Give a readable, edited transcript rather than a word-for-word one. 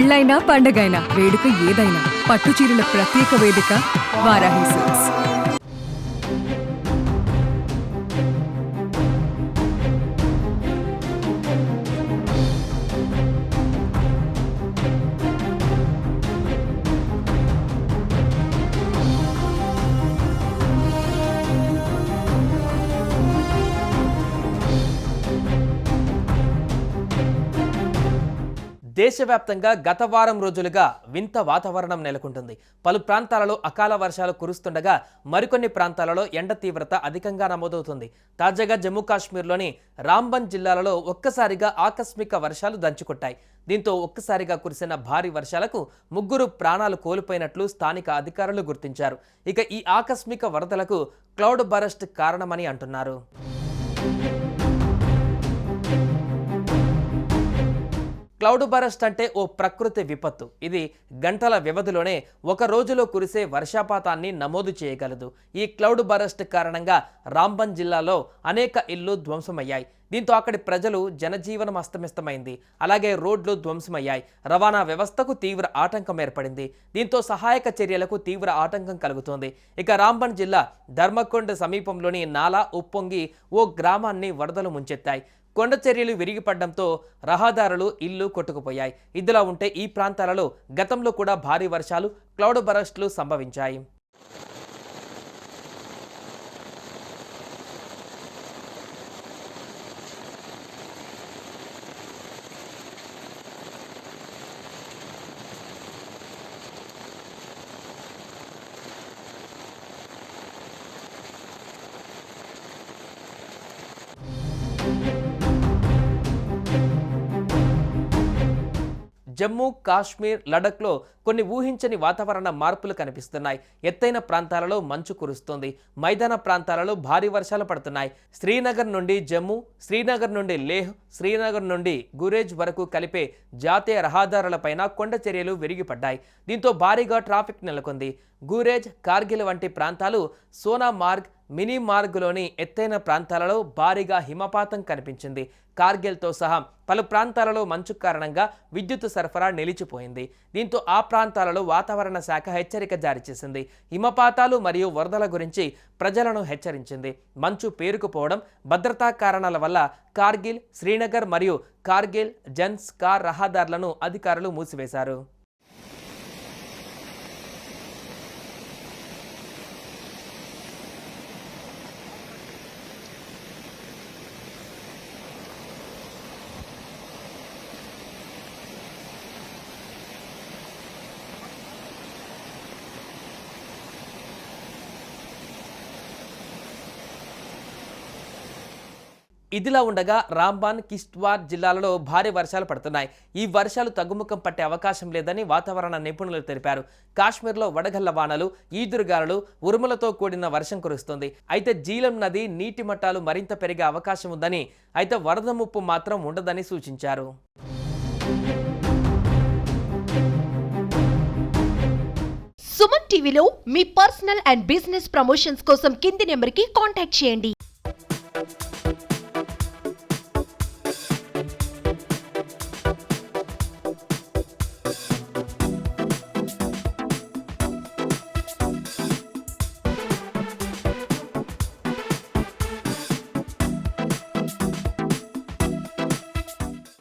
పెళ్ళైనా పండగైనా వేడుక ఏదైనా పట్టు చీరల ప్రత్యేక వేదిక వారాహి సిల్క్స్. దేశవ్యాప్తంగా గత వారం రోజులుగా వింత వాతావరణం నెలకొంటుంది. పలు ప్రాంతాలలో అకాల వర్షాలు కురుస్తుండగా మరికొన్ని ప్రాంతాలలో ఎండ తీవ్రత అధికంగా నమోదవుతుంది. తాజాగా జమ్మూ కాశ్మీర్లోని రాంబన్ జిల్లాలలో ఒక్కసారిగా ఆకస్మిక వర్షాలు దంచుకొట్టాయి. దీంతో ఒక్కసారిగా కురిసిన భారీ వర్షాలకు 3 ప్రాణాలు కోల్పోయినట్లు స్థానిక అధికారులు గుర్తించారు. ఇక ఈ ఆకస్మిక వరదలకు క్లౌడ్ బరస్ట్ కారణమని అంటున్నారు. క్లౌడ్ బరస్ట్ అంటే ఓ ప్రకృతి విపత్తు. ఇది గంటల వ్యవధిలోనే ఒక రోజులో కురిసే వర్షపాతాన్ని నమోదు చేయగలదు. ఈ క్లౌడ్ బరస్ట్ కారణంగా రాంబన్ జిల్లాలో అనేక ఇళ్లు ధ్వంసమయ్యాయి. దీంతో అక్కడి ప్రజలు జనజీవనం అస్తవ్యస్తమైంది. అలాగే రోడ్లు ధ్వంసమయ్యాయి. రవాణా వ్యవస్థకు తీవ్ర ఆటంకం ఏర్పడింది. దీంతో సహాయక చర్యలకు తీవ్ర ఆటంకం కలుగుతోంది. ఇక రాంబన్ జిల్లా ధర్మకొండ సమీపంలోని నాలా ఉప్పొంగి ఓ గ్రామాన్ని వరదలు ముంచెత్తాయి. కొండ చర్యలు విరిగిపడడంతో రహదారులు ఇల్లు కొట్టుకుపోయాయి. ఇదిలా ఉంటే ఈ ప్రాంతాలలో గతంలో కూడా భారీ వర్షాలు క్లౌడ్ బరస్ట్లు సంభవించాయి. జమ్మూ కాశ్మీర్ లడఖ్లో కొన్ని ఊహించని వాతావరణ మార్పులు కనిపిస్తున్నాయి. ఎత్తైన ప్రాంతాలలో మంచు కురుస్తుంది. మైదాన ప్రాంతాలలో భారీ వర్షాలు పడుతున్నాయి. శ్రీనగర్ నుండి జమ్మూ, శ్రీనగర్ నుండి లేహ్, శ్రీనగర్ నుండి గురేజ్ వరకు కలిపే జాతీయ రహదారులపైన కొండ చర్యలు విరిగిపడ్డాయి. దీంతో భారీగా ట్రాఫిక్ నెలకొంది. గురేజ్, కార్గిల్ వంటి ప్రాంతాలు, సోనామార్గ్, మినీ మార్గ్లోని ఎత్తైన ప్రాంతాలలో భారీగా హిమపాతం కనిపించింది. కార్గిల్తో సహా పలు ప్రాంతాలలో మంచు కారణంగా విద్యుత్ సరఫరా నిలిచిపోయింది. దీంతో ఆ ప్రాంతాలలో వాతావరణ శాఖ హెచ్చరిక జారీ చేసింది. హిమపాతాలు మరియు వరదల గురించి ప్రజలను హెచ్చరించింది. మంచు పేరుకుపోవడం, భద్రతా కారణాల వల్ల కార్గిల్, శ్రీనగర్ మరియు కార్గిల్ జన్స్కార్ రహదారులను అధికారులు మూసివేశారు. ఇదిలా ఉండగా రాంబాన్, కిష్ట్వార్ జిల్లాలలో భారీ వర్షాలు పడుతున్నాయి. ఈ వర్షాలు తగ్గుముఖం పట్టే అవకాశం లేదని వాతావరణ నిపుణులు తెలిపారు. కాశ్మీర్లో వడగళ్ల వానలు, ఈదురుగాలులు, ఉరుములతో కూడిన వర్షం కురుస్తుంది. అయితే జీలం నది నీటి మట్టాలు మరింత పెరిగే అవకాశం ఉందని, అయితే వరద ముప్పు మాత్రం ఉండదని సూచించారు. సుమన్ టీవీలో మీ పర్సనల్ అండ్ బిజినెస్ ప్రమోషన్స్ కోసం కింది నెంబర్కి కాంటాక్ట్ చేయండి.